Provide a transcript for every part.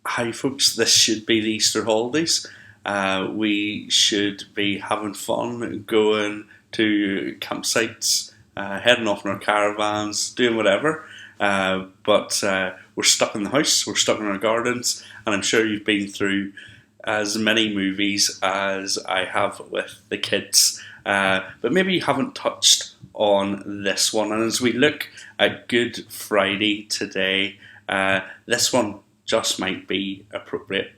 Hi folks, this should be the Easter holidays. We should be having fun, going to campsites, heading off in our caravans, doing whatever. But we're stuck in the house, we're stuck in our gardens, and I'm sure you've been through as many movies as I have with the kids. But maybe you haven't touched on this one. And as we look at Good Friday today, this one just might be appropriate.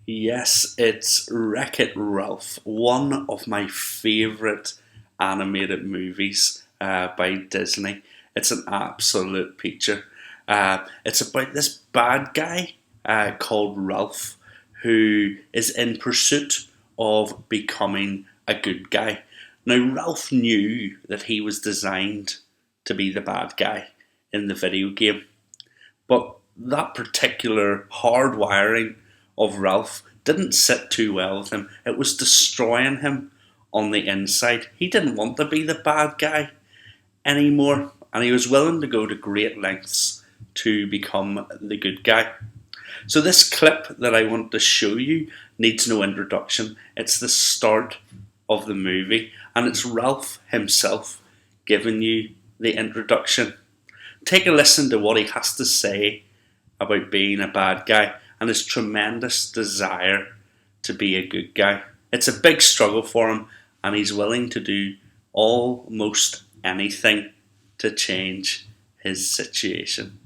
Yes, it's Wreck-It Ralph, one of my favourite animated movies by Disney. It's an absolute peacher. It's about this bad guy called Ralph who is in pursuit of becoming a good guy. Now, Ralph knew that he was designed to be the bad guy in the video game, but that particular hardwiring of Ralph didn't sit too well with him. It was destroying him on the inside. He didn't want to be the bad guy anymore, and he was willing to go to great lengths to become the good guy. So this clip that I want to show you needs no introduction. It's the start of the movie, and it's Ralph himself giving you the introduction. Take a listen to what he has to say about being a bad guy and his tremendous desire to be a good guy. It's a big struggle for him, and he's willing to do almost anything to change his situation.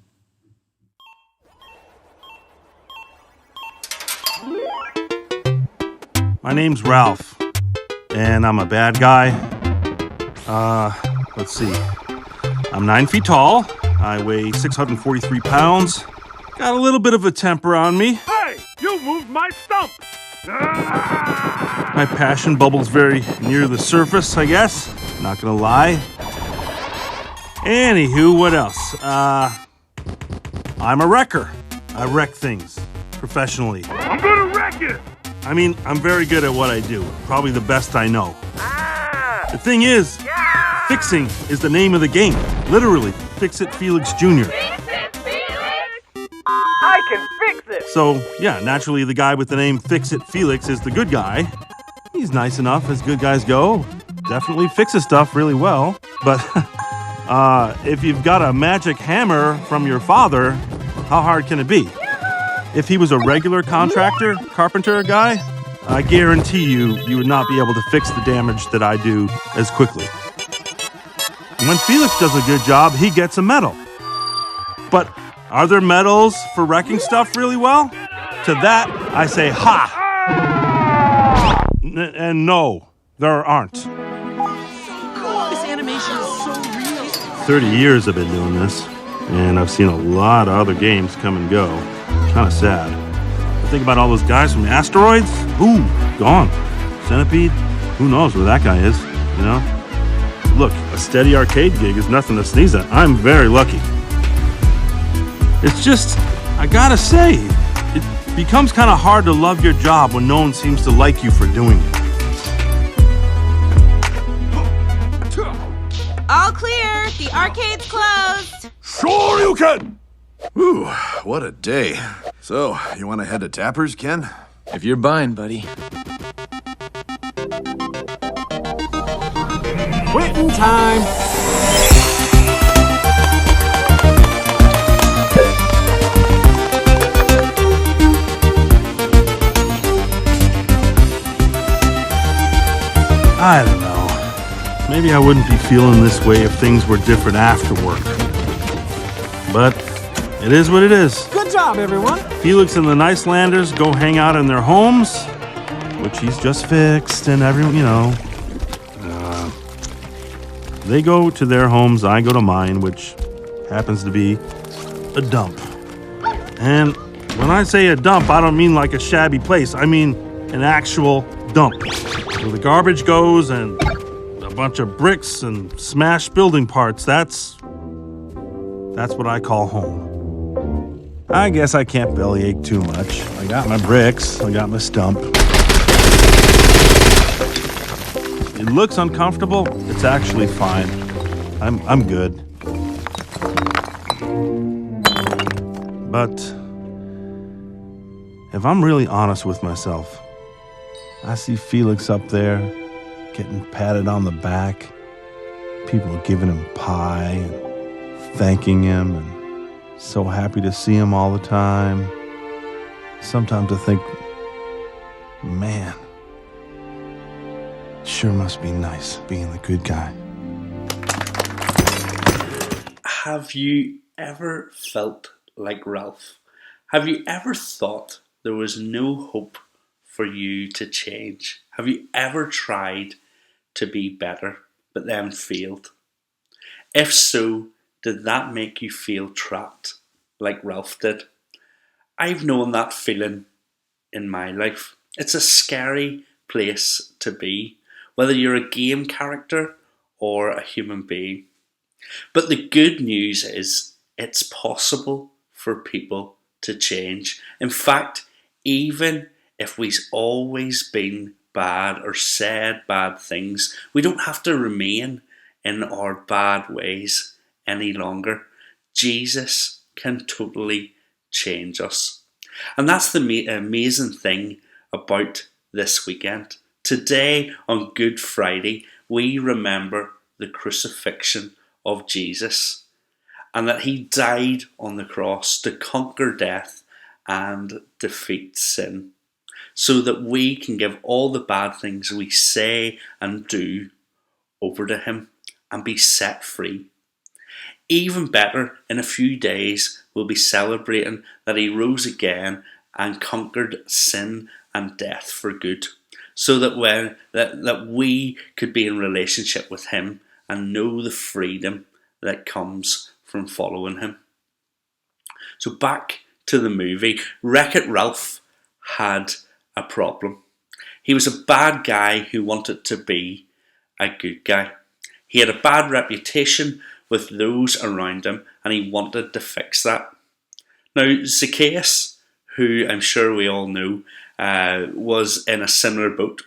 My name's Ralph, and I'm a bad guy. Let's see. I'm 9 feet tall. I weigh 643 pounds. Got a little bit of a temper on me. Hey, you moved my stump! My passion bubbles very near the surface, I guess. Not gonna lie. Anywho, what else? I'm a wrecker. I wreck things professionally. I'm gonna wreck it! I mean, I'm very good at what I do. Probably the best I know. The thing is, fixing is the name of the game. Literally, Fix It Felix Jr. Fix it, Felix! I can fix it! So, yeah, naturally the guy with the name Fix It Felix is the good guy. He's nice enough as good guys go. Definitely fixes stuff really well. But if you've got a magic hammer from your father, how hard can it be? If he was a regular contractor, carpenter guy, I guarantee you would not be able to fix the damage that I do as quickly. And when Felix does a good job, he gets a medal. But are there medals for wrecking stuff really well? To that, I say ha! And no, there aren't. So cool! This animation is so real. 30 years I've been doing this, and I've seen a lot of other games come and go. Kind of sad. I think about all those guys from Asteroids. Ooh, gone. Centipede. Who knows where that guy is, you know? Look, a steady arcade gig is nothing to sneeze at. I'm very lucky. It's just, I gotta say, it becomes kind of hard to love your job when no one seems to like you for doing it. All clear. The arcade's closed. Sure you can! Ooh, what a day. So, you want to head to Tappers, Ken? If you're buying, buddy. Quitting time! I don't know. Maybe I wouldn't be feeling this way if things were different after work. But it is what it is. Good job, everyone! Felix and the Nicelanders go hang out in their homes, which he's just fixed, and everyone, you know. They go to their homes, I go to mine, which happens to be a dump. And when I say a dump, I don't mean like a shabby place. I mean an actual dump, where the garbage goes and a bunch of bricks and smashed building parts. That's what I call home. I guess I can't bellyache too much. I got my bricks, I got my stump. it looks uncomfortable, it's actually fine. I'm good. But if I'm really honest with myself, I see Felix up there getting patted on the back, people giving him pie and thanking him, and so happy to see him all the time. Sometimes I think, man, it sure must be nice being the good guy. Have you ever felt like Ralph? Have you ever thought there was no hope for you to change? Have you ever tried to be better but then failed? If so, did that make you feel trapped like Ralph did? I've known that feeling in my life. It's a scary place to be, whether you're a game character or a human being. But the good news is it's possible for people to change. In fact, even if we've always been bad or said bad things, we don't have to remain in our bad ways any longer. Jesus can totally change us. And that's the amazing thing about this weekend. Today, on Good Friday, we remember the crucifixion of Jesus, and that he died on the cross to conquer death and defeat sin, so that we can give all the bad things we say and do over to him and be set free. Even better, in a few days we'll be celebrating that he rose again and conquered sin and death for good, so that we could be in relationship with him and know the freedom that comes from following him. So back to the movie. Wreck-It Ralph had a problem. He was a bad guy who wanted to be a good guy. He had a bad reputation with those around him, and he wanted to fix that. Now, Zacchaeus, who I'm sure we all know, was in a similar boat.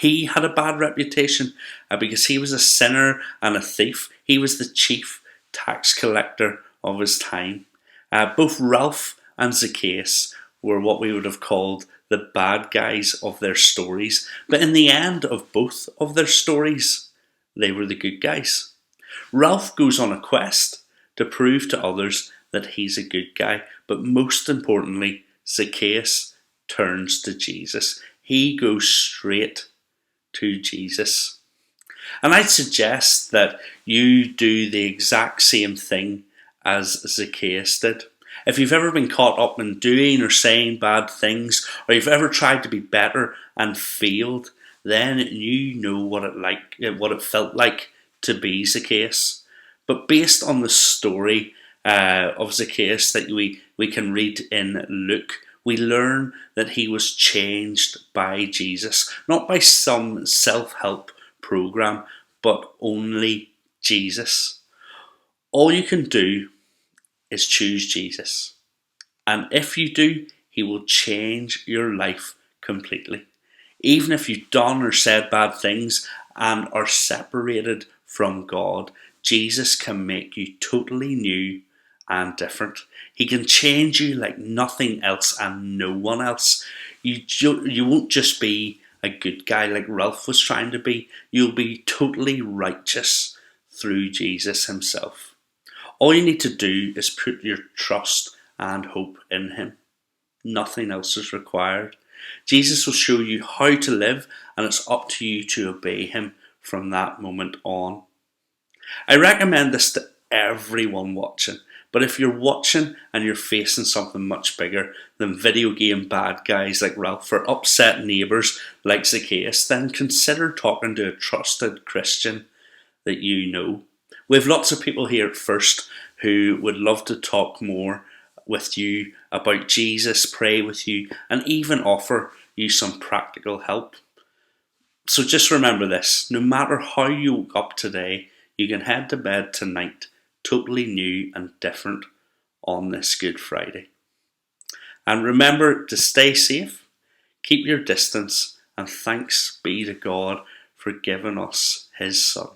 He had a bad reputation because he was a sinner and a thief. He was the chief tax collector of his time. Both Ralph and Zacchaeus were what we would have called the bad guys of their stories. But in the end of both of their stories, they were the good guys. Ralph goes on a quest to prove to others that he's a good guy. But most importantly, Zacchaeus turns to Jesus. He goes straight to Jesus. And I'd suggest that you do the exact same thing as Zacchaeus did. If you've ever been caught up in doing or saying bad things, or you've ever tried to be better and failed, then you know what it felt like to be Zacchaeus. But based on the story of Zacchaeus that we can read in Luke, we learn that he was changed by Jesus, not by some self-help program, but only Jesus. All you can do is choose Jesus. And if you do, he will change your life completely. Even if you've done or said bad things and are separated from God, Jesus can make you totally new and different. He can change you like nothing else and no one else. You won't just be a good guy like Ralph was trying to be. You'll be totally righteous through Jesus himself. All you need to do is put your trust and hope in him. Nothing else is required. Jesus will show you how to live, and it's up to you to obey him from that moment on. I recommend this to everyone watching, but if you're watching and you're facing something much bigger than video game bad guys like Ralph or upset neighbours like Zacchaeus, then consider talking to a trusted Christian that you know. We have lots of people here at First who would love to talk more with you about Jesus, pray with you, and even offer you some practical help. So just remember this, no matter how you woke up today, you can head to bed tonight totally new and different on this Good Friday. And remember to stay safe, keep your distance, and thanks be to God for giving us his son.